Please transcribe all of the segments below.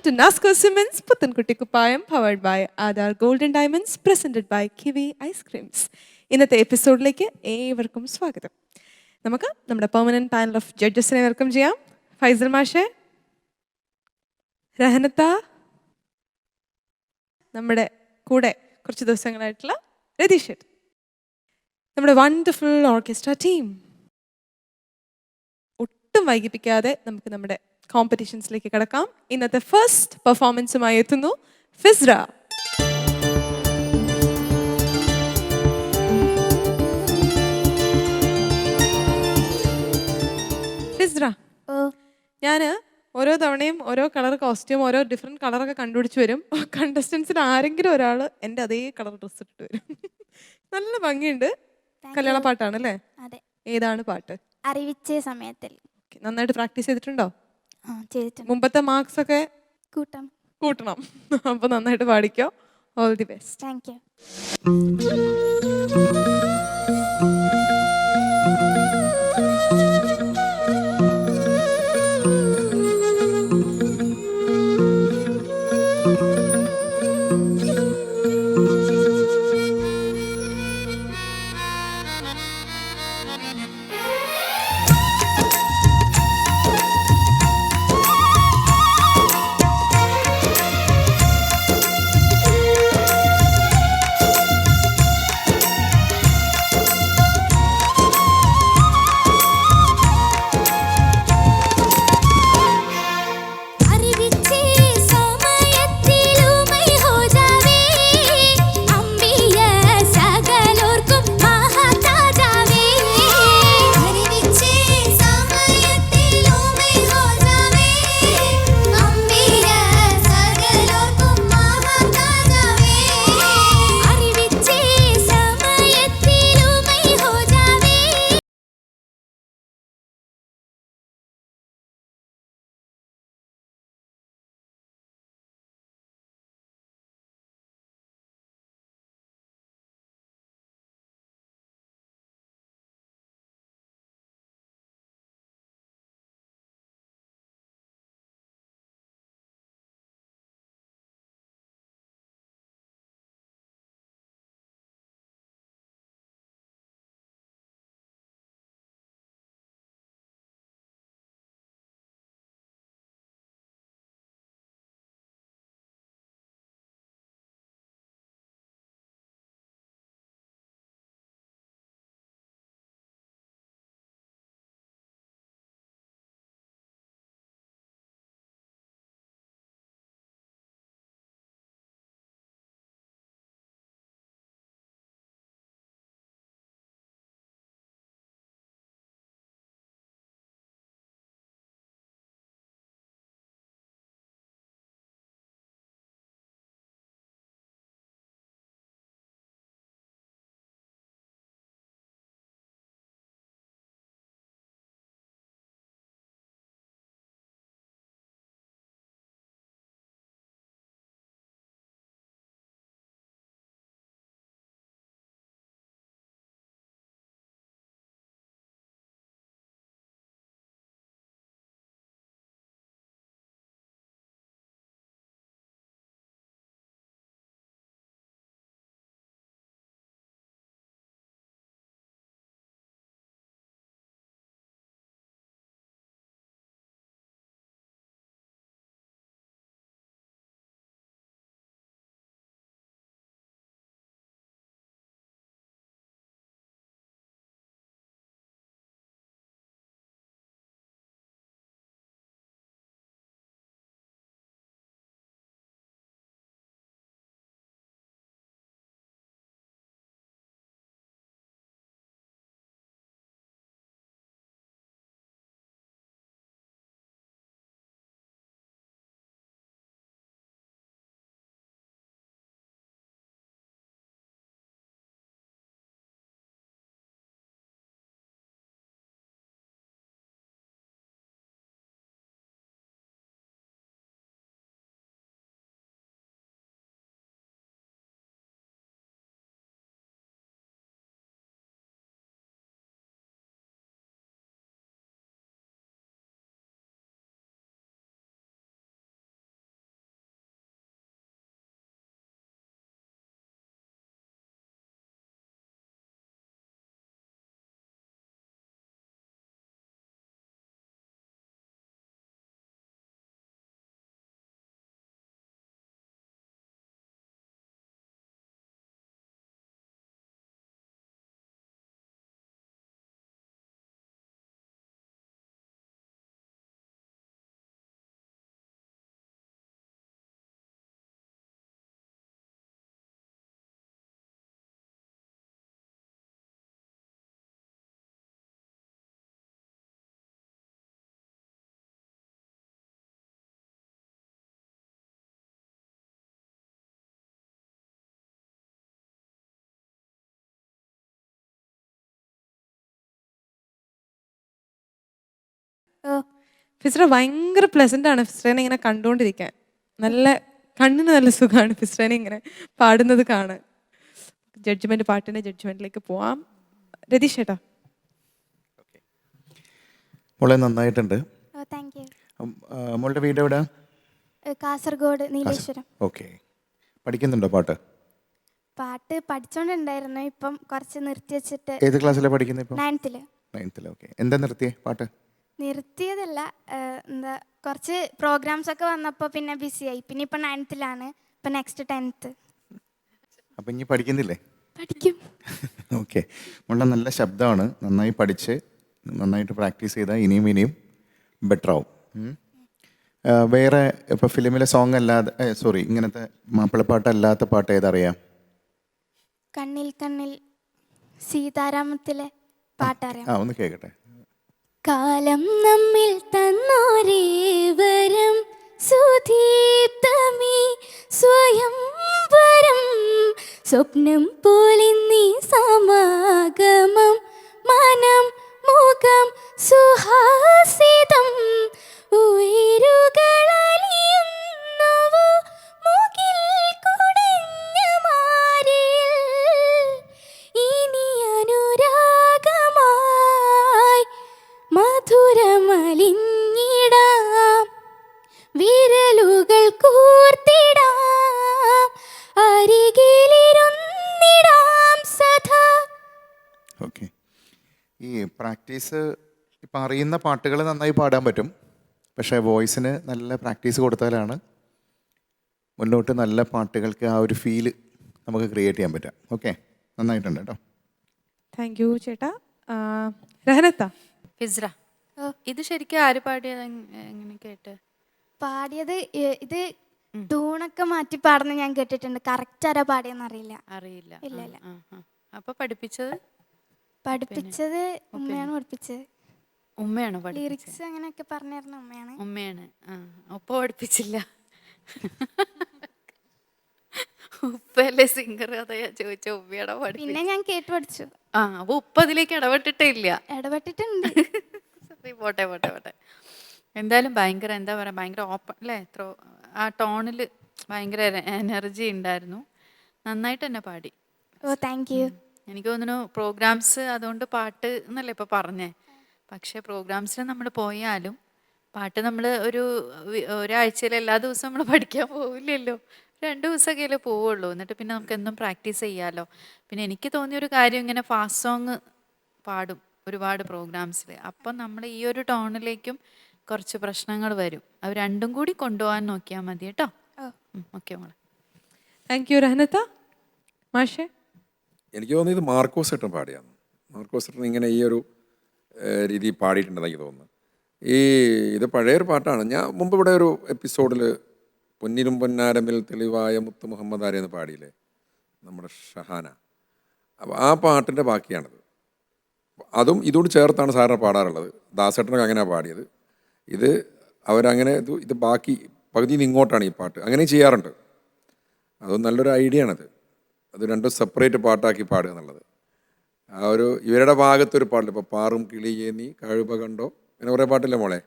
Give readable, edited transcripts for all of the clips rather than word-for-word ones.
to NASCO Siemens പുത്തൻകുട്ടി കുപ്പായം powered by Aadhar Golden Diamonds presented by Kiwi Ice Creams. ഇന്നത്തെ എപ്പിസോഡിലേക്ക് ഏവർക്കും സ്വാഗതം. നമുക്ക് നമ്മുടെ പെർമനന്റ് പാനൽ ഓഫ് ജഡ്ജസിനെ വെൽക്കം ചെയ്യാം. ഫൈസൽ മാഷെ, രഹനത്ത, നമ്മുടെ കൂടെ കുറച്ച് ദിവസങ്ങളായിട്ടുള്ള രതീഷ്, നമ്മുടെ വണ്ടർഫുൾ ഓർക്കസ്ട്ര ടീം. ഒട്ടും വൈകിപ്പിക്കാതെ നമുക്ക് നമ്മുടെ കോമ്പറ്റീഷൻസിലേക്ക് കടക്കാം. ഇന്നത്തെ ഫസ്റ്റ് പെർഫോമൻസുമായി എത്തുന്നു ഫിസ്ര. ഫിസ്ര, ഞാൻ ഓരോ തവണയും ഓരോ കളർ കോസ്റ്റ്യൂം, ഓരോ ഡിഫറെൻറ്റ് കളറൊക്കെ കണ്ടുപിടിച്ച് വരും. കണ്ടസ്റ്റൻസിന് ആരെങ്കിലും ഒരാൾ എൻ്റെ അതേ കളർ ഡ്രസ്സ് ഇട്ടിട്ട് വരും. നല്ല ഭംഗിയുണ്ട്. കല്യാണ പാട്ടാണ് അല്ലേ? ഏതാണ് പാട്ട്? അറിവിച്ച സമയത്തിൽ. നന്നായിട്ട് പ്രാക്ടീസ് ചെയ്തിട്ടുണ്ടോ? മുമ്പത്തെ മാർക്സ് ഒക്കെ കൂട്ടണം. അപ്പൊ നന്നായിട്ട് പാടിക്കോ. All the best. Thank you. ഓ ഫിസ്ര ഭയങ്കര പ്ലസന്റ് ആണ് ഫിസ്രേനെ ഇങ്ങനെ കണ്ടുകൊണ്ടിരിക്കാൻ. നല്ല കണ്ണിന് നല്ല സുഖമാണ് ഫിസ്രേനെ ഇങ്ങനെ പാടുന്നത് കാണാൻ. പാട്ടിന്റെ ജഡ്ജ്മെന്റിലേക്ക് പോവാം. രതീഷ് ചേട്ടാ. മോളെ നന്നായിട്ടുണ്ട്. ഓ താങ്ക് യു. മോളുടെ വീട് എവിടെ? കാസർഗോഡ് നീലേശ്വരം. ഓക്കെ. പഠിക്കുന്നുണ്ടോ പാട്ട്? പാട്ട് പഠിച്ചോണ്ടുണ്ടായിരുന്നു, ഇപ്പം കുറച്ച് നിർത്തി വെച്ചിട്ട്. ഏത് ക്ലാസ്സിലാണ് പഠിക്കുന്നത് ഇപ്പോൾ? 9th. 9th. ഓക്കെ. എന്താ നിർത്തിയേ പാട്ട്? നിർത്തിയതല്ല, എന്താ കുറച്ച് പ്രോഗ്രാംസ് ഒക്കെ വന്നപ്പോൾ പിന്നെ ബിസിയായി. പിന്നെ ഇപ്പം 9th, ഇപ്പം നെക്സ്റ്റ് 10th. അപ്പം ഇനി പഠിക്കുന്നില്ലേ? പഠിക്കും. ഓക്കെ. മോളുടെ നല്ല ശബ്ദമാണ്. നന്നായി പഠിച്ച് നന്നായിട്ട് പ്രാക്ടീസ് ചെയ്താൽ ഇനിയും ബെറ്റർ ആവും. വേറെ ഇപ്പോൾ ഫിലിമിലെ സോങ് അല്ലാതെ ഇങ്ങനത്തെ മാപ്പിളപ്പാട്ടല്ലാത്ത പാട്ട് ഏതറിയാം? കണ്ണിൽ കണ്ണിൽ സീതാരാമത്തിലെ പാട്ടറിയാം. ഒന്ന് കേൾക്കട്ടെ. കാലം നമ്മിൽ തന്നോരേ വരം സുദീപ്തമീ സ്വയംവരം സ്വപ്നം പോലിന്നീ സമാഗമം മനം മുഖം സുഹാസിതം ഉയരുകളലിയുന്നുവോ മുകിൽ കുടഞ്ഞ മാരിൽ ഇനി അനുരാഗമായി മധുരമലിഞ്ഞിടാം വിരലുകൾ കൂർത്തിടാം അരികിലിരുന്നിടാം സദാ. ഓക്കെ. ഈ പ്രാക്ടീസ് ഇപ്പം അറിയുന്ന പാട്ടുകൾ നന്നായി പാടാൻ പറ്റും. പക്ഷേ വോയിസിന് നല്ല പ്രാക്ടീസ് കൊടുത്താലാണ് മുന്നോട്ട് നല്ല പാട്ടുകൾക്ക് ആ ഒരു ഫീല് നമുക്ക് ക്രിയേറ്റ് ചെയ്യാൻ പറ്റുക. ഓക്കെ, നന്നായിട്ടുണ്ട് കേട്ടോ. താങ്ക് യു ചേട്ടാ. രഹനത്ത. ഫിസ്ര, ഇത് ശരിക്കും ആര് പാടിയത്? എങ്ങനെ കേട്ട് പാടിയത്? ഇത് ടൂണൊക്കെ മാറ്റി പാടുന്ന ഞാൻ കേട്ടിട്ടുണ്ട്. കറക്റ്റ് ആരാ പാടിയെന്ന് അറിയില്ല. ഇല്ല. അപ്പൊ പഠിപ്പിച്ചത് ഉമ്മയാണ് പഠിപ്പിച്ചത്. ഉമ്മയാണോ ലിറിക്സ് അങ്ങനെയൊക്കെ പറഞ്ഞിരുന്ന ഉമ്മയാണ്. ഒപ്പം പഠിപ്പിച്ചില്ല. ഉപ്പല്ലേ സിംഗർ? അതാ ഞാൻ ചോദിച്ച ഉമ്മയാണോ പഠിപ്പിച്ചത്? പിന്നെ ഞാൻ കേട്ട് പഠിച്ചു. അപ്പൊ ഉപ്പ അതിലേക്ക് ഇടപെട്ടിട്ടേ ഇല്ല? ഇടപെട്ടിട്ടുണ്ട്. പോട്ടെ. എന്തായാലും ഭയങ്കര എന്താ പറയാ, ഭയങ്കര ഓപ്പൺ അല്ലേ? ആ ടോണിൽ ഭയങ്കര എനർജി ഉണ്ടായിരുന്നു. നന്നായിട്ട് തന്നെ പാടി. ഓ താങ്ക് യു. എനിക്ക് തോന്നുന്നു പ്രോഗ്രാംസ് അതുകൊണ്ട് പാട്ട് എന്നല്ലേ ഇപ്പൊ പറഞ്ഞേ. പക്ഷെ പ്രോഗ്രാംസിന് നമ്മൾ പോയാലും പാട്ട് നമ്മൾ ഒരാഴ്ചയിൽ എല്ലാ ദിവസവും നമ്മൾ പഠിക്കാൻ പോവില്ലല്ലോ. 2 ദിവസമൊക്കെയല്ലേ പോവുള്ളൂ. എന്നിട്ട് പിന്നെ നമുക്ക് എന്നും പ്രാക്ടീസ് ചെയ്യാമല്ലോ. പിന്നെ എനിക്ക് തോന്നിയൊരു കാര്യം, ഇങ്ങനെ ഫാസ്റ്റ് സോങ് പാടും ഒരുപാട് പ്രോഗ്രാംസിൽ. അപ്പം നമ്മൾ ഈ ഒരു ടോണിലേക്കും കുറച്ച് പ്രശ്നങ്ങൾ വരും. അത് രണ്ടും കൂടി കൊണ്ടുപോകാൻ നോക്കിയാൽ മതി കേട്ടോ. ഓക്കെ മോളെ. താങ്ക് യു രഹനത്ത. മാഷേ. എനിക്ക് തോന്നുന്നത് ഇത് മാർക്കോസ് ഏട്ടൻ പാടിയാണ്. മാർക്കോസ് ഏട്ടൻ ഇങ്ങനെ ഈ ഒരു രീതി പാടിയിട്ടുണ്ടെന്ന് എനിക്ക് തോന്നുന്നു. ഇത് പഴയൊരു പാട്ടാണ്. ഞാൻ മുമ്പ് ഇവിടെ ഒരു എപ്പിസോഡിൽ പൊന്നിനും പൊന്നാരമിൽ തെളിവായ മുത്ത് മുഹമ്മദ് ആരെന്ന് പാടിയില്ലേ, നമ്മുടെ ഷഹാന. അപ്പോൾ ആ പാട്ടിൻ്റെ ബാക്കിയാണത്. അതും ഇതോട് ചേർത്താണ് സാറിന് പാടാറുള്ളത്. ദാസേട്ടനൊക്കെ അങ്ങനെയാണ് പാടിയത്. ഇത് അവരങ്ങനെ ഇത് ബാക്കി പകുതി ഇങ്ങോട്ടാണ് ഈ പാട്ട്. അങ്ങനെ ചെയ്യാറുണ്ട്. അതും നല്ലൊരു ഐഡിയ ആണത്. അത് രണ്ടും സെപ്പറേറ്റ് പാട്ടാക്കി പാടുക എന്നുള്ളത്. ആ ഒരു ഇവരുടെ ഭാഗത്തൊരു പാട്ടില്ല, ഇപ്പോൾ പാറും കിളിയേ നീ കഴുപ കണ്ടോ, അങ്ങനെ കുറേ പാട്ടില്ലേ മോളെ,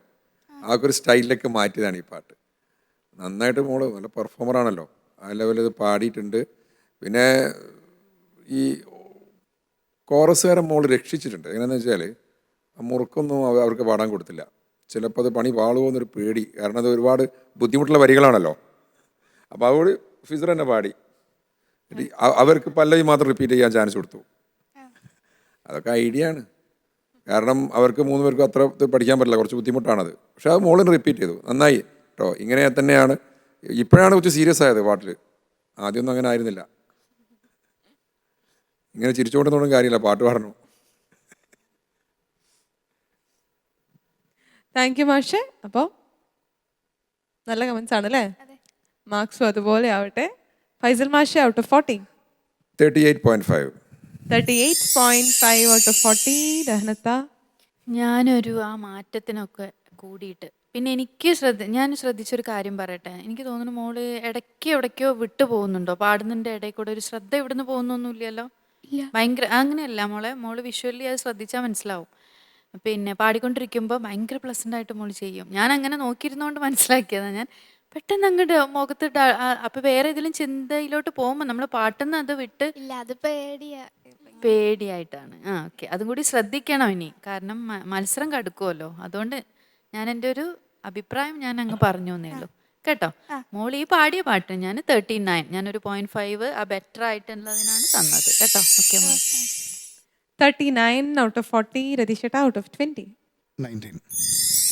ആ ഒരു സ്റ്റൈലിലൊക്കെ മാറ്റിയതാണ് ഈ പാട്ട്. നന്നായിട്ട് മോള് നല്ല പെർഫോമറാണല്ലോ, ആ ലെവലിൽ ഇത് പാടിയിട്ടുണ്ട്. പിന്നെ ഈ കോറസുകാരൻ മോള് രക്ഷിച്ചിട്ടുണ്ട്. എങ്ങനെയാണെന്ന് വെച്ചാൽ ആ മുറുക്കൊന്നും അവർക്ക് പാടാൻ കൊടുത്തില്ല. ചിലപ്പോൾ അത് പണി പാളുമോ എന്നൊരു പേടി, കാരണം അത് ഒരുപാട് ബുദ്ധിമുട്ടുള്ള വരികളാണല്ലോ. അപ്പോൾ അതുകൊണ്ട് ഫിസർ തന്നെ പാടി. അവർക്ക് പല്ലവി മാത്രം റിപ്പീറ്റ് ചെയ്യാൻ ചാൻസ് കൊടുത്തു. അതൊക്കെ ഐഡിയ ആണ്. കാരണം അവർക്ക് 3 പേർക്കും അത്ര പഠിക്കാൻ പറ്റില്ല, കുറച്ച് ബുദ്ധിമുട്ടാണത്. പക്ഷെ അത് മോളിന് റിപ്പീറ്റ് ചെയ്തു, നന്നായി കേട്ടോ. ഇങ്ങനെ തന്നെയാണ്. ഇപ്പോഴാണ് കുറച്ച് സീരിയസ് ആയത് പാട്ടിൽ. ആദ്യമൊന്നും അങ്ങനെ ആയിരുന്നില്ല. ഇങ്ങനെ ചിരിച്ചുകൊണ്ടൊന്നും കാര്യമില്ല, പാട്ട് പാടണം. താങ്ക് യു മാഷേ. അപ്പോൾ നല്ല കമൻസ് ആണ് അല്ലേ? മാർക്സും അതുപോലെ ആവട്ടെ. ഫൈസൽ മാഷേ, ഔട്ട് ഓഫ് 40 38.5. 38.5 out of 40. രഹനത്ത. ഞാനൊരു ആ മാറ്റത്തിനൊക്കെ കൂടിയിട്ട് പിന്നെ ഞാൻ ശ്രദ്ധിച്ചൊരു കാര്യം പറയട്ടെ. എനിക്ക് തോന്നുന്നു മോള് എവിടേക്കോ വിട്ടു പോകുന്നുണ്ടോ? പാടുന്നതിൻ്റെ ഇടയിൽ കൂടെ ഒരു ശ്രദ്ധ ഇവിടുന്ന് പോകുന്നൊന്നുമില്ലല്ലോ. ഭയങ്കര അങ്ങനെയല്ല മോള് വിഷ്വലി അത് ശ്രദ്ധിച്ചാൽ മനസ്സിലാവും. പിന്നെ പാടിക്കൊണ്ടിരിക്കുമ്പോൾ ഭയങ്കര പ്ലസൻ്റ് ആയിട്ട് മോള് ചെയ്യും. ഞാൻ അങ്ങനെ നോക്കിയിരുന്നോണ്ട് മനസ്സിലാക്കിയതാണ്. ഞാൻ പെട്ടെന്ന് അങ്ങോട്ട് മുഖത്തിട്ട് അപ്പോൾ വേറെ ഏതെങ്കിലും ചിന്തയിലോട്ട് പോകുമ്പോൾ നമ്മൾ പാട്ടുന്ന അത് വിട്ട് ഇല്ല, അത് പേടിയാ. പേടിയായിട്ടാണ്. ആ ഓക്കെ, അതും കൂടി ശ്രദ്ധിക്കണം ഇനി, കാരണം മത്സരം കടുക്കുമല്ലോ. അതുകൊണ്ട് ഞാൻ എൻ്റെ ഒരു അഭിപ്രായം ഞാൻ അങ്ങ് പറഞ്ഞു എന്നേ ഉള്ളൂ കേട്ടോ. മോൾ ഈ പാടിയ പാട്ട് ഞാൻ 39, ഞാനൊരു 0.5 ആ ബെറ്റർ ആയിട്ടുള്ളതിനാണ് തന്നത് കേട്ടോ. ഓക്കെ മോൾ. 39 out of 40, രതീഷേട്ട out of 20. 19.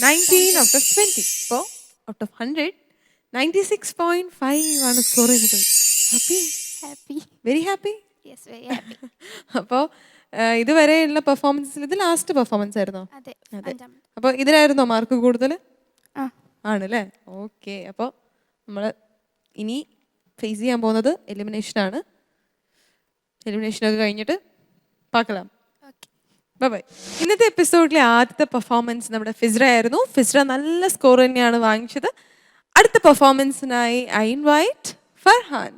19 out of 20. അപ്പോൾ out of 100, 96.5 ആണ് സ്കോർ ചെയ്തത്. Happy? Happy. Very happy? Yes, very happy. അപ്പോൾ ഇതുവരെയുള്ള പെർഫോമൻസിൽ ഇത് ലാസ്റ്റ് പെർഫോമൻസ് ആയിരുന്നോ? അതെ, അതെ. 5. അപ്പോൾ ഇതിലായിരുന്നോ മാർക്ക് കൂടുതൽ? ആ, ആണല്ലേ. ഓക്കെ, അപ്പോൾ നമ്മൾ ഇനി ഫേസ് ചെയ്യാൻ പോകുന്നത് എലിമിനേഷനാണ്. എലിമിനേഷനൊക്കെ കഴിഞ്ഞിട്ട് പാക്കലാം. ഓക്കെ. ബൈ. ഇന്നത്തെ എപ്പിസോഡിലെ ആദ്യത്തെ പെർഫോമൻസ് നമ്മുടെ ഫിസ്ര ആയിരുന്നു. ഫിസ്ര നല്ല സ്കോർ തന്നെയാണ് വാങ്ങിച്ചത്. അടുത്ത പെർഫോമൻസിനായി ഐ ഇൻവൈറ്റ് ഫർഹാൻ.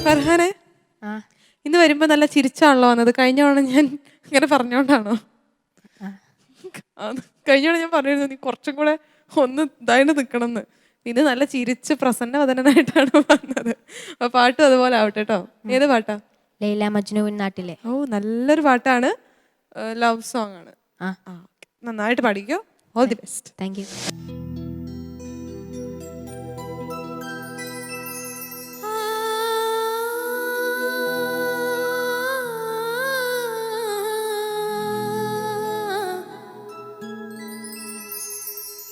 ഫർഹാനെ, ഇന്ന് വരുമ്പോൾ നല്ല ചിരിച്ചാണല്ലോ വന്നത്. കഴിഞ്ഞ തവണ ഞാൻ ഇങ്ങനെ പറഞ്ഞോണ്ടാണോ? കഴിഞ്ഞ തവണ ഞാൻ പറഞ്ഞിരുന്നു നീ കുറച്ചും കൂടെ ഒന്ന് ഇതായിട്ട് നിൽക്കണം എന്ന്. ഇത് നല്ല ചിരിച്ച് പ്രസന്നവദനായിട്ടാണ് വന്നത്. അപ്പൊ പാട്ടും അതുപോലെ ആവട്ടെ കേട്ടോ. ഏത് പാട്ടാ? ലൈല മജ്നു നാട്ടിലെ. ഓ, നല്ലൊരു പാട്ടാണ്. ലവ് സോങ് ആണ്. നന്നായിട്ട് പാടിക്കോ. All the best. Thank you. ആ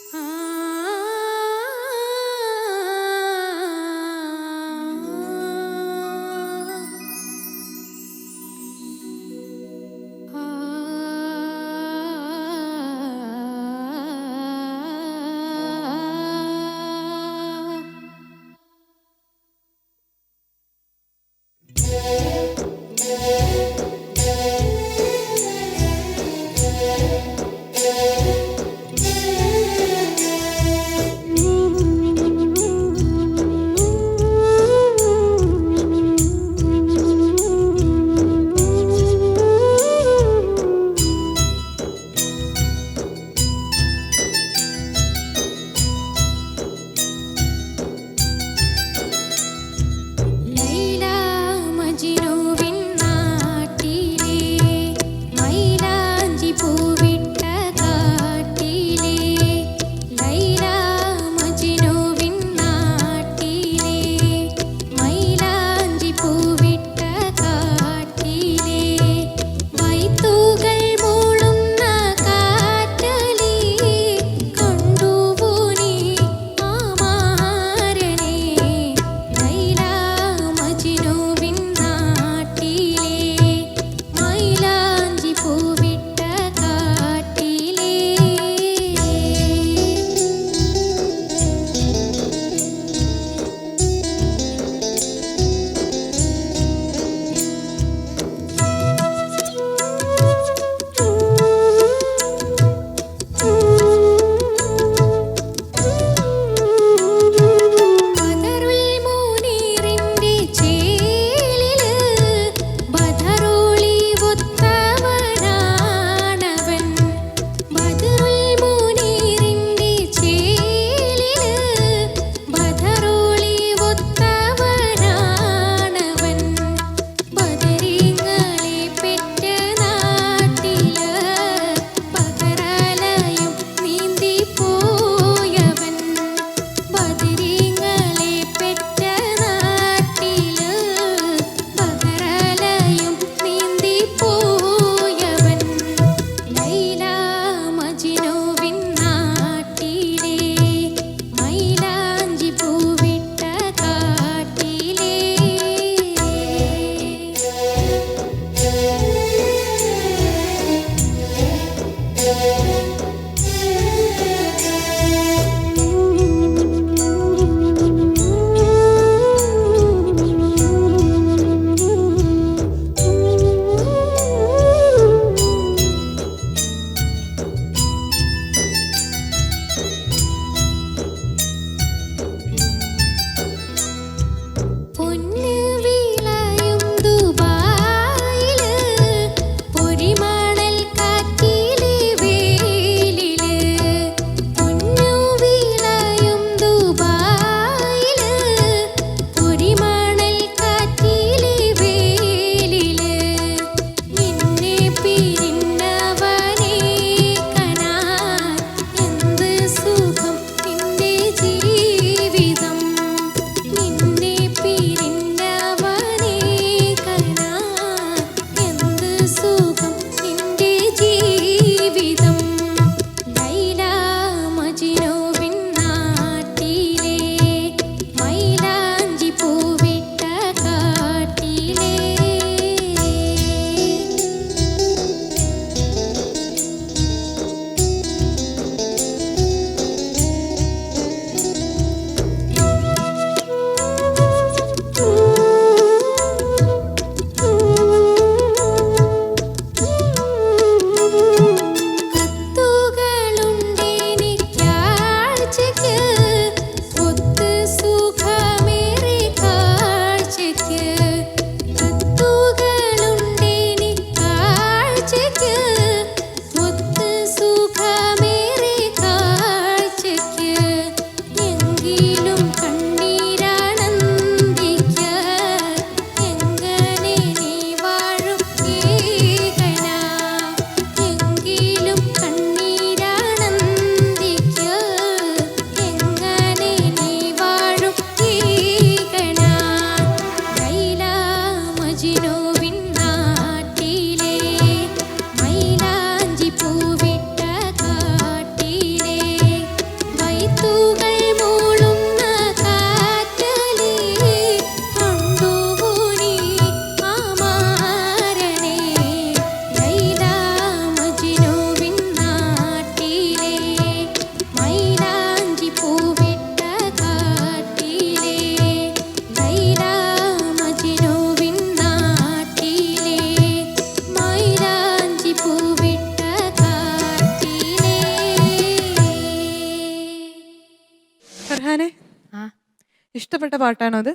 ഇഷ്ടപ്പെട്ട പാട്ടാണോ അത്?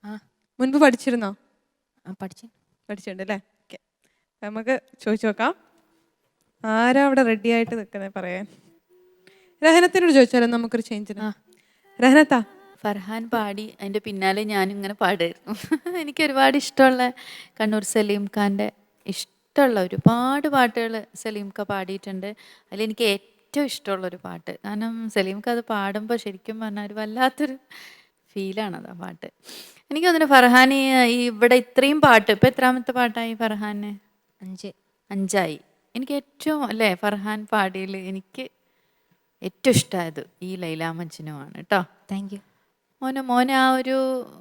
ആ മുൻപ് പഠിച്ചിരുന്നോ? പഠിച്ചു. പഠിച്ചിട്ടുണ്ട് അല്ലേ? ഓക്കെ, നമുക്ക് ചോദിച്ചു നോക്കാം. ആരാ അവിടെ റെഡി ആയിട്ട് നിൽക്കുന്നത് പറയാൻ? രഹനത്തിനോട് ചോദിച്ചാലോ നമുക്കൊരു ചേഞ്ചിന്? രഹനത്താ, ഫർഹാൻ പാടി അതിൻ്റെ പിന്നാലെ ഞാനും ഇങ്ങനെ പാടുമായിരുന്നു. എനിക്ക് ഒരുപാട് ഇഷ്ടമുള്ള കണ്ണൂർ സലീം ഖാൻ്റെ ഇഷ്ടമുള്ള ഒരുപാട് പാട്ടുകൾ സലീം ഖാൻ പാടിയിട്ടുണ്ട്. അതിലെനിക്ക് ഏറ്റവും ഇഷ്ടമുള്ളൊരു പാട്ട്, കാരണം സലീം ഖാൻ അത് പാടുമ്പോൾ ശരിക്കും പറഞ്ഞാൽ ഒരു വല്ലാത്തൊരു ഫീലാണത് ആ പാട്ട്. എനിക്ക് തോന്നുന്നു ഫർഹാൻ ഈ ഇവിടെ ഇത്രയും പാട്ട്, ഇപ്പം എത്രാമത്തെ പാട്ടായി ഫർഹാന്? 5. 5ആയി. എനിക്ക് ഏറ്റവും അല്ലേ ഫർഹാൻ പാടിയിൽ എനിക്ക് ഏറ്റവും ഇഷ്ടമായത് ഈ ലൈലാ മജ്നുവാണ് കേട്ടോ. Thank you. മോനെ ആ ഒരു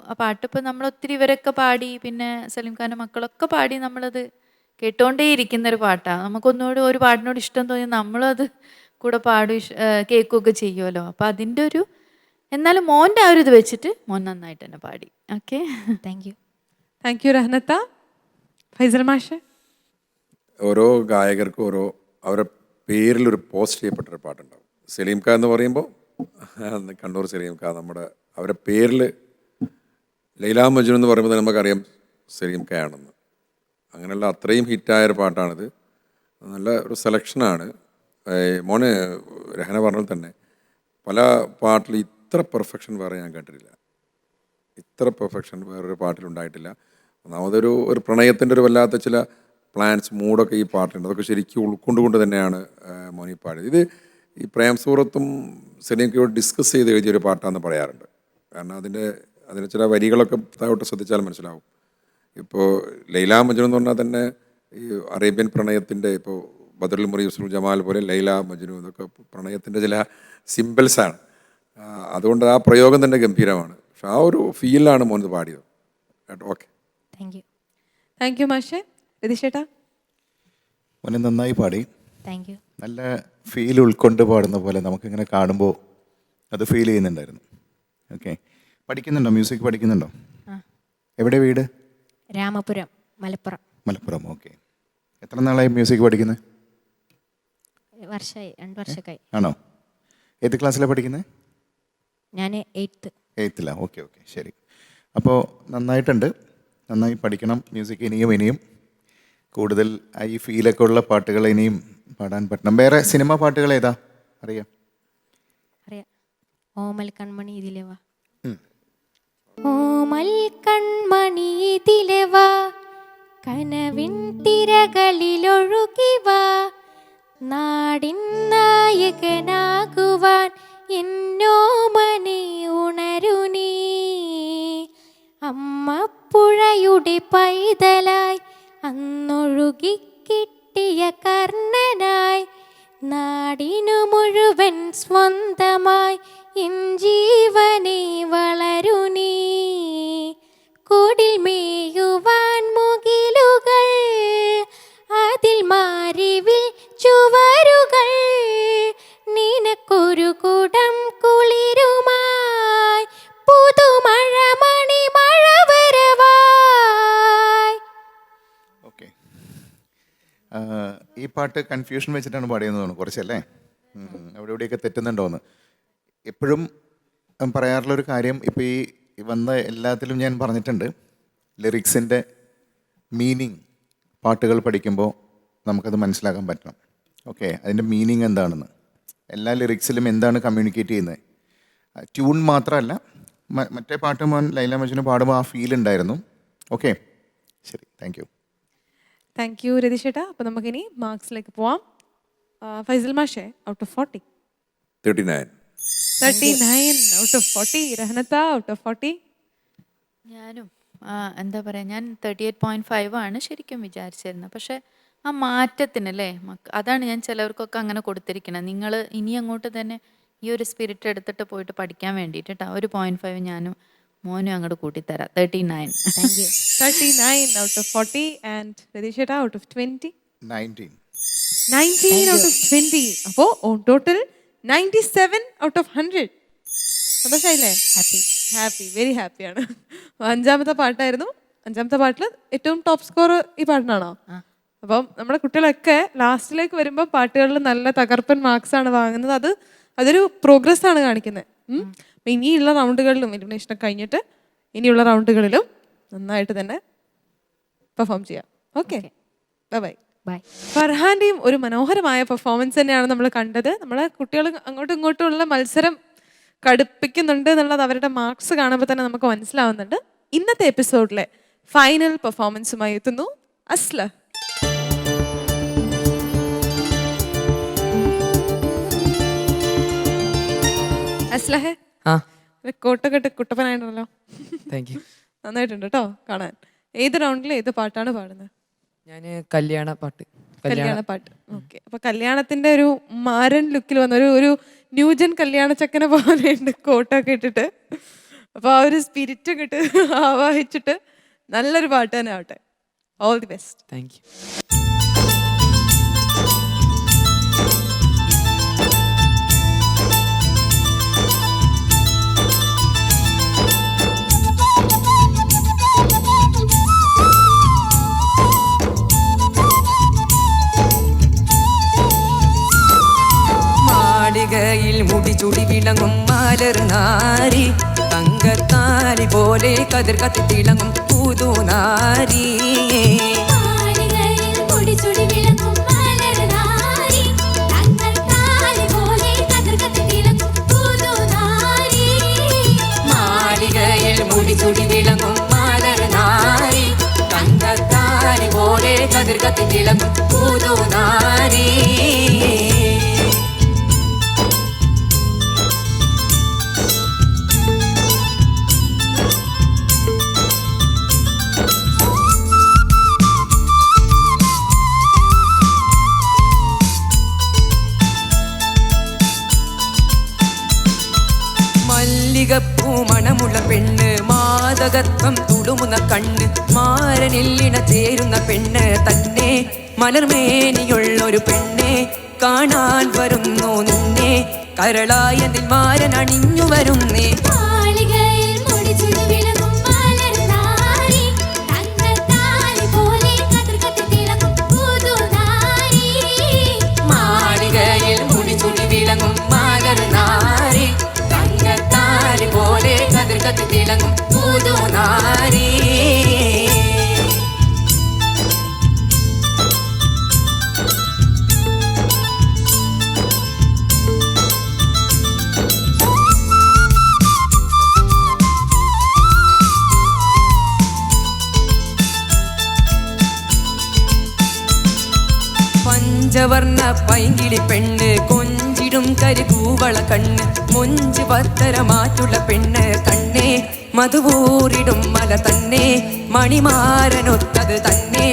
ആ പാട്ടിപ്പോൾ നമ്മൾ ഒത്തിരി ഇവരൊക്കെ പാടി, പിന്നെ സലീം ഖാൻ്റെ മക്കളൊക്കെ പാടി, നമ്മളത് കേട്ടോണ്ടേ ഇരിക്കുന്നൊരു പാട്ടാണ്. നമുക്കൊന്നുകൂടി ഒരു പാട്ടിനോട് ഇഷ്ടം തോന്നി നമ്മളത് കൂടെ പാടും കേൾക്കുകയൊക്കെ ചെയ്യുമല്ലോ. അപ്പോൾ അതിൻ്റെ ഒരു, എന്നാലും മോൻ്റെ ആ ഒരു ഇത് വെച്ചിട്ട് മോൻ നന്നായിട്ട് തന്നെ പാടി. Okay, thank you. Thank you രഹനത്ത. ഫൈസൽ മാഷ്? ഓരോ ഗായകർക്കും അവരുടെ പേരിലൊരു പോസ്റ്റ് ചെയ്യപ്പെട്ടൊരു പാട്ടുണ്ടാവും. സലീം ഖാൻ എന്ന് പറയുമ്പോൾ കണ്ണൂർ സലീം ഖാൻ, അവരുടെ പേരിൽ ലൈലാ മജ്നു എന്ന് പറയുമ്പോൾ നമുക്കറിയാം സലീം ഖാൻ ആണെന്ന്. അങ്ങനെയുള്ള അത്രയും ഹിറ്റായൊരു പാട്ടാണിത്. നല്ല ഒരു സെലക്ഷനാണ്. മോനെ രഹന പറഞ്ഞാൽ തന്നെ പല പാട്ടിലും ഇത്ര പെർഫെക്ഷൻ വേറെ ഞാൻ കണ്ടിട്ടില്ല. ഇത്ര പെർഫെക്ഷൻ വേറൊരു പാട്ടിലുണ്ടായിട്ടില്ല. ഒന്നാമതൊരു പ്രണയത്തിൻ്റെ ഒരു വല്ലാത്ത ചില പ്ലാൻസ് മൂഡൊക്കെ ഈ പാട്ടുണ്ട്. അതൊക്കെ ശരിക്കും ഉൾക്കൊണ്ടുകൊണ്ട് തന്നെയാണ് മോനി പാടിയത്. ഇത് ഈ പ്രേം സൂറത്തും സലീംക്കയോട് ഡിസ്കസ് ചെയ്ത് എഴുതിയൊരു പാട്ടാണെന്ന് പറയാറുണ്ട്. കാരണം അതിന് ചില വരികളൊക്കെ താഴോട്ട് ശ്രദ്ധിച്ചാൽ മനസ്സിലാവും. ഇപ്പോൾ ലൈലാ മജ്നു എന്ന് പറഞ്ഞാൽ തന്നെ ഈ അറേബ്യൻ പ്രണയത്തിൻ്റെ, ഇപ്പോൾ ബദറുൽ മുറി യൂസുഫ് ജമാൽ പോലെ ലൈലാ മജ്നു ഇതൊക്കെ പ്രണയത്തിൻ്റെ ചില സിമ്പിൾസാണ്. അതുകൊണ്ട് ആ പ്രയോഗം തന്നെ ഗംഭീരമാണ്. പക്ഷെ ആ ഒരു ഫീലാണ് മോനത് പാടിയത് കേട്ടോ. Okay, thank you. Thank U മാഷെ. രതീഷേട്ടാ? മോനെ നന്നായി പാടി. Thank you. നല്ല ഫീൽ ഉൾക്കൊണ്ട് പാടുന്ന പോലെ നമുക്കിങ്ങനെ കാണുമ്പോൾ അത് ഫീൽ ചെയ്യുന്നുണ്ടായിരുന്നു. ഓക്കെ, പഠിക്കുന്നുണ്ടോ? മ്യൂസിക് പഠിക്കുന്നുണ്ടോ? എവിടെ വീട്? രാമപുരം, മലപ്പുറം. മലപ്പുറം. ഓക്കെ, എത്ര നാളായി മ്യൂസിക് പഠിക്കുന്നത്? വർഷമായി, 2 വർഷമൊക്കെയായി. ആണോ? ഏത് ക്ലാസ്സിലാണ് പഠിക്കുന്നത്? ഞാൻ 8th. 8th. ഓക്കെ ഓക്കെ, ശരി. അപ്പോൾ നന്നായിട്ടുണ്ട്, നന്നായി പഠിക്കണം. മ്യൂസിക് ഇനിയും കൂടുതൽ ഈ ഫീലൊക്കെ ഉള്ള പാട്ടുകൾ ഇനിയും പാടാൻ പറ്റണം. വേറെ സിനിമ പാട്ടുകൾ ഏതാ അറിയാം? ഓമൽ കൺമണി ഇതിലെ വാ, ഓമൽ കൺമണി ഇതിലെ വാ, കനവിൻ തിരകളിലൊഴുകി വാ, നാടിൻ നായകനാകുവാൻ എന്നോമനെ ഉണരു നീ, അമ്മപ്പുഴയുടെ പൈതലായി അന്നൊഴുകി കിട്ടിയ കർണനായി, നാടിനു മുഴുവൻ സ്വന്തമായി എൻ ജീവനെ വളരു നീ, കൂടിൽ മേയുവാൻ മുകിലുകൾ, അതിൽ മാറിവിൽ ചുവരുകൾ, നിനക്കൊരു കുടം കുളിരുമായി പുതുമഴ മണിമഴ വരവായി. ഓക്കെ, ഈ പാട്ട് കൺഫ്യൂഷൻ വെച്ചിട്ടാണ് പാടിയെന്ന് തോന്നുന്നു കുറച്ചല്ലേ? അവിടെ ഇവിടെയൊക്കെ തെറ്റുന്നുണ്ടോയെന്ന് എപ്പോഴും പറയാറുള്ളൊരു കാര്യം. ഇപ്പോൾ ഈ വന്ന എല്ലാത്തിലും ഞാൻ പറഞ്ഞിട്ടുണ്ട്, ലിറിക്സിൻ്റെ മീനിങ് പാട്ടുകൾ പഠിക്കുമ്പോൾ നമുക്കത് മനസ്സിലാക്കാൻ പറ്റണം. ഓക്കെ, അതിൻ്റെ മീനിങ് എന്താണെന്ന്, എല്ലാ ലിറിക്സിലും എന്താണ് കമ്മ്യൂണിക്കേറ്റ് ചെയ്യുന്നത്. ട്യൂൺ മാത്രമല്ല, മറ്റേ പാട്ട് മോൻ ലൈലാ മജ്നു പാടുമ്പോൾ ആ ഫീൽ ഉണ്ടായിരുന്നു. ഓക്കെ, ശരി, താങ്ക് യു. താങ്ക് യു രതീഷേട്ടാ. അപ്പോൾ നമുക്കിനി മാർക്സിലേക്ക് പോവാം. ഫൈസൽ മാഷെ, ഔട്ട് ഓഫ് 40? 39. 39 out of 40. രഹനത്ത, ഔട്ട് ഓഫ് 40? ഞാനും എന്താ പറയുക, ഞാൻ 38.5 ആണ് ശരിക്കും വിചാരിച്ചിരുന്നത്. പക്ഷേ ആ മാറ്റത്തിനല്ലേ അതാണ് ഞാൻ ചിലവർക്കൊക്കെ അങ്ങനെ കൊടുത്തിരിക്കുന്നത്. നിങ്ങൾ ഇനി അങ്ങോട്ട് തന്നെ ഈ ഒരു സ്പിരിറ്റ് എടുത്തിട്ട് പോയിട്ട് പഠിക്കാൻ വേണ്ടിയിട്ട് കേട്ടോ, ഒരു 0.5 ഞാനും മോനും അങ്ങോട്ട് കൂട്ടിത്തരാം. 39. Thank you. 39 out of 40. And രതീഷേട്ടാ, ഔട്ട് ഓഫ് 20? 19. 19 out of 20. അപ്പോൾ ഓൺ ടോട്ടൽ 97 ഔട്ട് ഓഫ് 100. സന്തോഷമായില്ലേ? ഹാപ്പി, വെരി ഹാപ്പിയാണ്. 5ാമത്തെ പാട്ടായിരുന്നു. 5ാമത്തെ പാട്ടിൽ ഏറ്റവും ടോപ്പ് സ്കോർ ഈ പാട്ടിനാണോ? അപ്പം നമ്മുടെ കുട്ടികളൊക്കെ ലാസ്റ്റിലേക്ക് വരുമ്പോൾ പാട്ടുകളിൽ നല്ല തകർപ്പൻ മാർക്സ് ആണ് വാങ്ങുന്നത്. അതൊരു പ്രോഗ്രസ് ആണ് കാണിക്കുന്നത്. അപ്പം ഇനിയുള്ള റൗണ്ടുകളിലും എലിമിനേഷനൊക്കെ കഴിഞ്ഞിട്ട് ഇനിയുള്ള റൗണ്ടുകളിലും നന്നായിട്ട് തന്നെ പെർഫോം ചെയ്യാം. Okay, by. ബൈ. ഫർഹാന്റെയും ഒരു മനോഹരമായ പെർഫോമൻസ് തന്നെയാണ് നമ്മൾ കണ്ടത്. നമ്മളെ കുട്ടികൾ അങ്ങോട്ടും ഇങ്ങോട്ടുമുള്ള മത്സരം കടുപ്പിക്കുന്നുണ്ട് എന്നുള്ളത് അവരുടെ മാർക്സ് കാണുമ്പോൾ തന്നെ നമുക്ക് മനസ്സിലാവുന്നുണ്ട്. ഇന്നത്തെ എപ്പിസോഡിലെ ഫൈനൽ പെർഫോമൻസുമായി എത്തുന്നു അസ്ല. അസ്ലഹെ, കോട്ടൊക്കെ ഇട്ട് കുട്ടപ്പനായിട്ടുണ്ടല്ലോ. Thank you. നന്നായിട്ടുണ്ട് കേട്ടോ കാണാൻ. ഏത് റൗണ്ടിൽ ഏത് പാട്ടാണ് പാടുന്നത്? ഞാൻ കല്യാണ പാട്ട്. കല്യാണ പാട്ട്. ഓക്കെ. അപ്പൊ കല്യാണത്തിന്റെ ഒരു മാരൻ ലുക്കിൽ വന്ന ഒരു ന്യൂജൻ കല്യാണ ചക്കനെ പോലെയുണ്ട് കോട്ടൊക്കെ ഇട്ടിട്ട്. അപ്പൊ ആ ഒരു സ്പിരിറ്റ് ഒക്കെ ഇട്ട് ആവാഹിച്ചിട്ട് നല്ലൊരു പാട്ട് തന്നെ ആവട്ടെ. All the best. Thank you. മാളികയിൽ മുടിചുടി വിളങ്ങും മാലർ നാരി, തങ്കത്താലി പോലെ കതിർ കത്തി തിളങ്ങും പുതുനാരി. മാളികയിൽ മുടിചുടി വിളങ്ങും മലർ നാരി, തങ്കത്താലി പോലെ കതിർ കത്തി തിളങ്ങും പുതുനാരി. മാളികയിൽ മുടിചുടി വിളങ്ങും മാലർ നാരി, തങ്കത്താലി പോലെ കതിർ കത്തി തിളങ്ങും പുതുനാരി. മല്ലികപ്പൂ മണമുള്ള പെണ്ണ്, മാദകത്വം തുളുമുന്ന കണ്ണ്, മാരനിൽ ഇണ ചേരുന്ന പെണ്ണ് തന്നെ, മലർമേനിയുള്ളൊരു പെണ്ണെ കാണാൻ വരുന്നു നിന്നെ, കരളായ നിന്മാരൻ അണിഞ്ഞു വരുന്നേ. മാളികയിൽ മുടിചുടി വിളങ്ങും മലർ നാരി, തങ്കത്താലി പോലെ കതിർ കത്തി തിളങ്ങും പുതുനാരി. മാളികയിൽ മുടിചുടി വിളങ്ങും മാലർ നാരി, തങ്കത്താലി പോലെ കതിർ കത്തി തിളങ്ങും പുതുനാരി. പഞ്ചവർണ്ണ പൈങ്കിളി പെണ്ണ്, കൊഞ്ചിടും കരികൂവള കണ്ണ്, മൊഞ്ച് പത്തര മാറ്റുള്ള പെണ്ണ് കണ്ണേ, മധുവൂറിടും മല തന്നെ, മണിമാരനൊത്തത് തന്നെ,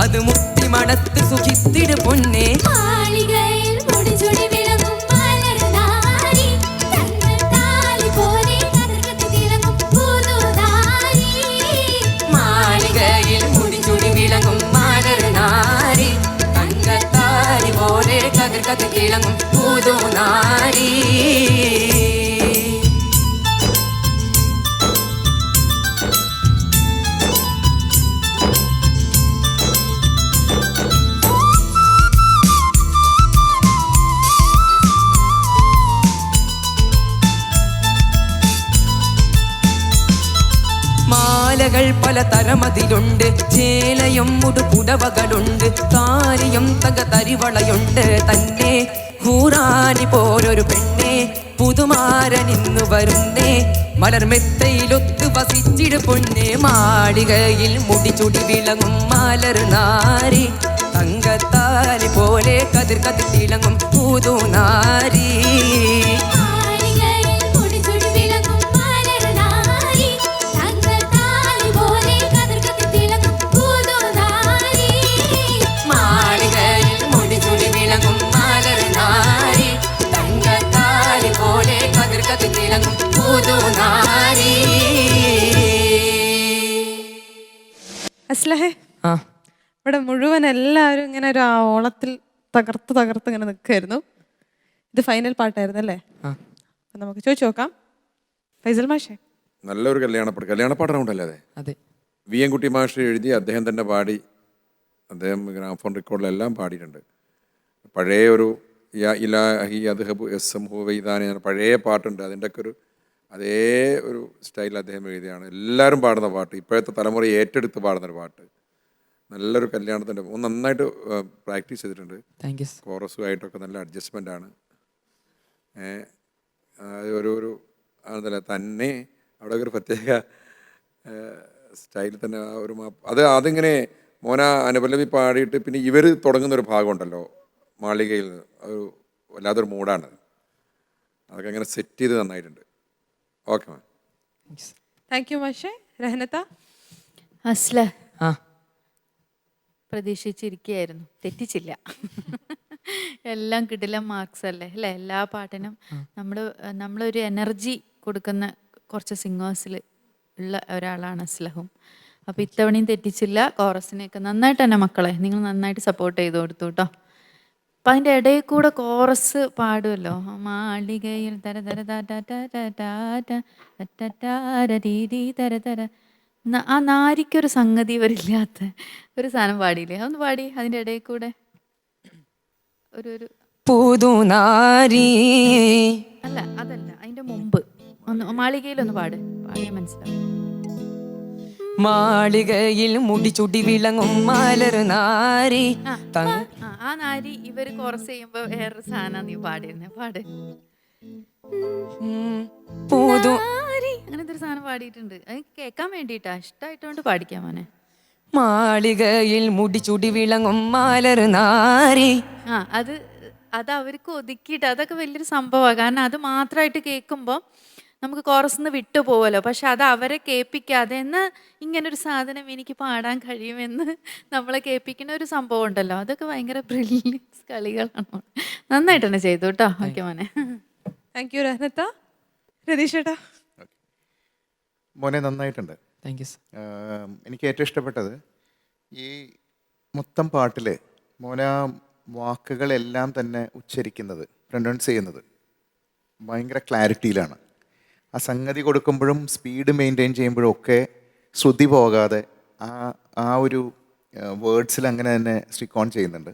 അത് മുത്തി മണത്ത് സുഖിത്തിട് പൊന്നേ. മാളികയിൽ മുടിചുടി വിളങ്ങും മലർ നാരി, തങ്കത്താലി പോലെ കതിർ കത്തി തിളങ്ങും പുതുനാരി. മാളികയിൽ മുടിചുടി വിളങ്ങും മാലർ നാരി, തങ്കത്താലി പോലെ കതിർ കത്തി തിളങ്ങും പുതുനാരി. മാലകൾ പല തരമതിലുണ്ട്, ചേലയും മുടുപുടവകളുണ്ട്, താലിയും തക തരിവളയുണ്ട് തന്നെ, ഹൂറാനി പോലൊരു പെണ്ണെ പുതുമാരനിന്നു വരുന്നേ, മലർമെത്തയിലൊത്ത് വസിച്ചിട് പൊന്നെ. മാളികയിൽ മുടിചുടി വിളങ്ങും മാലർ നാരി, തങ്കത്താലി പോലെ കതിർ കത്തി തിളങ്ങും പുതുനാരി. മാളികയിൽ മുടിചുടി വിളങ്ങും മലർ നാരി, തങ്കത്താലി പോലെ കതിർ കത്തി തിളങ്ങും പുതുനാരി. മാളികയിൽ മുടിചുടി വിളങ്ങും മാലർ നാരി, തങ്കത്താലി പോലെ കതിർ കത്തി തിളങ്ങും പുതുനാരി. അസ്ലഹെ, ആ ഇവിടെ മുഴുവൻ എല്ലാവരും ഇങ്ങനെ ഒരു ആ ഓളത്തിൽ തകർത്ത് ഇങ്ങനെ നിൽക്കുമായിരുന്നു. ഇത് ഫൈനൽ പാട്ടായിരുന്നു അല്ലേ? ആ. അപ്പം നമുക്ക് ചോദിച്ചു നോക്കാം. ഫൈസൽ മാഷേ, നല്ലൊരു കല്യാണപ്പാട്ട് റൗണ്ടല്ലേ അതെ? അതെ. വി എൻ കുട്ടി മാഷ് എഴുതി അദ്ദേഹം തന്നെ പാടി, അദ്ദേഹം ഗ്രാമഫോൺ റെക്കോർഡിലെല്ലാം പാടിയിട്ടുണ്ട്. പഴയ ഒരു യാ ഇലാഹി അദ്ഹബു യസ്സംഹു വൈദാനി എന്ന പഴയ പാട്ടുണ്ട്. അതിൻ്റെയൊക്കെ ഒരു അതേ ഒരു സ്റ്റൈൽ അദ്ദേഹം എഴുതിയാണ്. എല്ലാവരും പാടുന്ന പാട്ട്, ഇപ്പോഴത്തെ തലമുറ ഏറ്റെടുത്ത് പാടുന്നൊരു പാട്ട്. നല്ലൊരു കല്യാണത്തിൻ്റെ നന്നായിട്ട് പ്രാക്ടീസ് ചെയ്തിട്ടുണ്ട്. Thank you. കോറസുമായിട്ടൊക്കെ നല്ല അഡ്ജസ്റ്റ്മെൻ്റ് ആണ്. ഒരു അതല്ല തന്നെ അവിടെ ഒരു പ്രത്യേക സ്റ്റൈലിൽ തന്നെ ഒരു അതിങ്ങനെ മോന അനുപല്ലവി പാടിയിട്ട് പിന്നെ ഇവർ തുടങ്ങുന്നൊരു ഭാഗമുണ്ടല്ലോ മാളികയിൽ നിന്ന്, ഒരു വല്ലാത്തൊരു മൂഡാണ്. അതൊക്കെ അങ്ങനെ സെറ്റ് ചെയ്ത് നന്നായിട്ടുണ്ട്. Okay ma'am. താങ്ക് യു മാഷേ. രഹനത്ത? അസ്ല ആ പ്രതീക്ഷിച്ചിരിക്കുകയായിരുന്നു, തെറ്റിച്ചില്ല. എല്ലാം കിടിലം മാർക്സ് അല്ലേ എല്ലാ പാട്ടിനും. നമ്മളൊരു എനർജി കൊടുക്കുന്ന കുറച്ച് സിംഗേഴ്സിൽ ഉള്ള ഒരാളാണ് അസ്ലഹും. അപ്പോൾ ഇത്തവണയും തെറ്റിച്ചില്ല. കോറസിനെയൊക്കെ നന്നായിട്ട് തന്നെ മക്കളെ നിങ്ങൾ നന്നായിട്ട് സപ്പോർട്ട് ചെയ്ത് കൊടുത്തു കേട്ടോ. അപ്പം അതിൻ്റെ ഇടയിൽ കൂടെ കോറസ് പാടുമല്ലോ, മാളികയിൽ തര തര രീതി തര തര, ആ നാരിക്കൊരു സംഗതി വരില്ലാത്ത ഒരു സാധനം പാടിയില്ലേ, അതൊന്ന് പാടി അതിൻ്റെ ഇടയിൽ കൂടെ ഒരു പുതുനാരി. അല്ല അതല്ല, അതിൻ്റെ മുമ്പ് ഒന്ന് മാളികയിലൊന്ന് പാടിയാൽ മനസ്സിലാവും. മാളികയിൽ മുടിചുടി വിളങ്ങും മലർ നാരി. ആ നാരി ഇവര് കോറസ് ചെയ്യുമ്പോ വേറൊരു സാധനം നീ പാടിയിരുന്നേ, പാട്. അങ്ങനത്തെ ഒരു സാധനം പാടിയിട്ടുണ്ട്. അത് കേൾക്കാൻ വേണ്ടിയിട്ടാ, ഇഷ്ടമായിട്ടോണ്ട് പാടിക്കാൻ മോനെ. മാളികയിൽ മുടിചുടി വിളങ്ങും മലർ നാരി. അത് അവർക്ക് ഒതുക്കിയിട്ട് അതൊക്കെ വലിയൊരു സംഭവമാണ്. കാരണം അത് മാത്രമായിട്ട് കേൾക്കുമ്പോൾ നമുക്ക് കോറസിന്ന് വിട്ടു പോവല്ലോ. പക്ഷെ അത് അവരെ കേൾപ്പിക്കാതെ എന്ന് ഇങ്ങനൊരു സാധനം എനിക്ക് പാടാൻ കഴിയുമെന്ന് നമ്മളെ കേൾപ്പിക്കുന്ന ഒരു സംഭവം ഉണ്ടല്ലോ, അതൊക്കെ ഭയങ്കര ബ്രില്യൻസ് കളികളാണ്. നന്നായിട്ട് തന്നെ ചെയ്തു കേട്ടോ. ഓക്കെ മോനെ. താങ്ക് യു രഹനത്ത. രതീഷേട്ടാ? മോനെ നന്നായിട്ടുണ്ട്. Thank you. എനിക്ക് ഏറ്റവും ഇഷ്ടപ്പെട്ടത് ഈ മൊത്തം പാട്ടിൽ മോന വാക്കുകളെല്ലാം തന്നെ ഉച്ചരിക്കുന്നത്, പ്രൊനൗൺസ് ചെയ്യുന്നത് ഭയങ്കര ക്ലാരിറ്റിയിലാണ്. ആ സംഗതി കൊടുക്കുമ്പോഴും സ്പീഡ് മെയിൻറ്റെയിൻ ചെയ്യുമ്പോഴും ഒക്കെ ശ്രുതി പോകാതെ ആ ഒരു വേർഡ്സിൽ അങ്ങനെ തന്നെ സ്റ്റിക്ക് ഓൺ ചെയ്യുന്നുണ്ട്.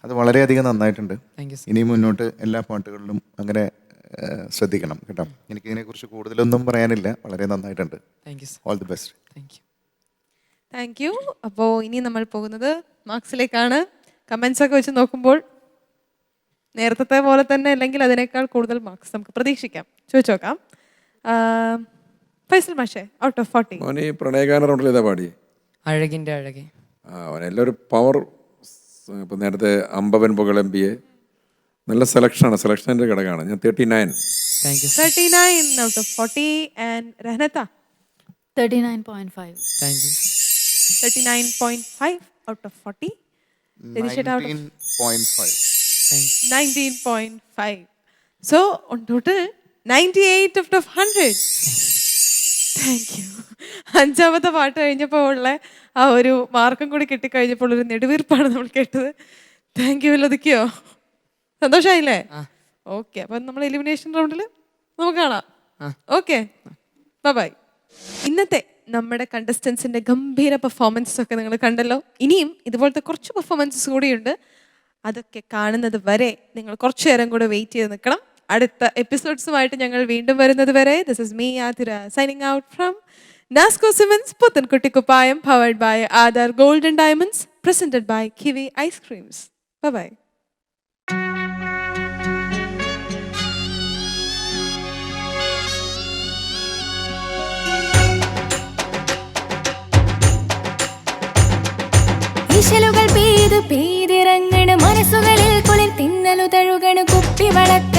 അത് വളരെയധികം നന്നായിട്ടുണ്ട്. ഇനി മുന്നോട്ട് എല്ലാ പാട്ടുകളിലും അങ്ങനെ ശ്രദ്ധിക്കണം കേട്ടോ. എനിക്കിതിനെക്കുറിച്ച് കൂടുതലൊന്നും പറയാനില്ല, വളരെ നന്നായിട്ടുണ്ട്. All the best. Thank U. അപ്പോൾ ഇനി നമ്മൾ പോകുന്നത് മാർക്സിലേക്കാണ്. കമൻസ് ഒക്കെ വെച്ച് നോക്കുമ്പോൾ നേരത്തെ പോലെ തന്നെ അല്ലെങ്കിൽ അതിനേക്കാൾ കൂടുതൽ മാർക്സ് നമുക്ക് പ്രതീക്ഷിക്കാം. ചോദിച്ചു നോക്കാം. ഫൈസൽ മാഷേ, ഔട്ട് ഓഫ് 40 മോനെ ഈ പ്രണയഗാന റൗണ്ടിൽ ഏതാ പാടി? അഴകിൻ്റെ അഴകെ. അവനെല്ലാവരും പവർ. ഇപ്പം നേരത്തെ അമ്പവൻ പുകളെമ്പിയെ നല്ല സെലക്ഷനാണ്, സെലക്ഷൻ്റെ ഘടകമാണ്. ഞാൻ 39. Thank you. 39 out of 40. And രഹനത്ത? 39.5. Thank you. 39.5 out of 40. 19.5. 19.5. So on total 98 out of 100. Thank you. അഞ്ചാമത്തെ പാട്ട് കഴിഞ്ഞപ്പോൾ ഉള്ള ആ ഒരു മാർക്കും കൂടി കിട്ടിക്കഴിഞ്ഞപ്പോൾ ഒരു നെടുവീർപ്പാണ് നമ്മൾ കേട്ടത്. Thank you. ഒതുക്കിയോ? സന്തോഷമായില്ലേ? ഓക്കെ. അപ്പം നമ്മൾ എലിമിനേഷൻ റൗണ്ടിൽ നമുക്ക് കാണാം. Okay, bye. ഇന്നത്തെ നമ്മുടെ കണ്ടസ്റ്റൻസിൻ്റെ ഗംഭീര പെർഫോമൻസസ് ഒക്കെ നിങ്ങൾ കണ്ടല്ലോ. ഇനിയും ഇതുപോലത്തെ കുറച്ച് പെർഫോമൻസസ് കൂടിയുണ്ട്. അതൊക്കെ കാണുന്നത് വരെ നിങ്ങൾ കുറച്ചു നേരം കൂടെ വെയിറ്റ് ചെയ്ത് നിൽക്കണം. അടുത്ത എപ്പിസോഡ്സുമായിട്ട് ഞങ്ങൾ വീണ്ടും വരുന്നത് വരെ this is me Athira signing out from Nasco cements പുത്തൻകുട്ടി കുപ്പായം, powered by Aadhaar gold and diamonds, presented by Kiwi ice creams. Bye. ഇശലുകൾ പെയ്തിറങ്ങണ്, മനസ്സുകളിൽ കുളിർ തിന്നലു തഴുകണ്, കുപ്പി വളക്ക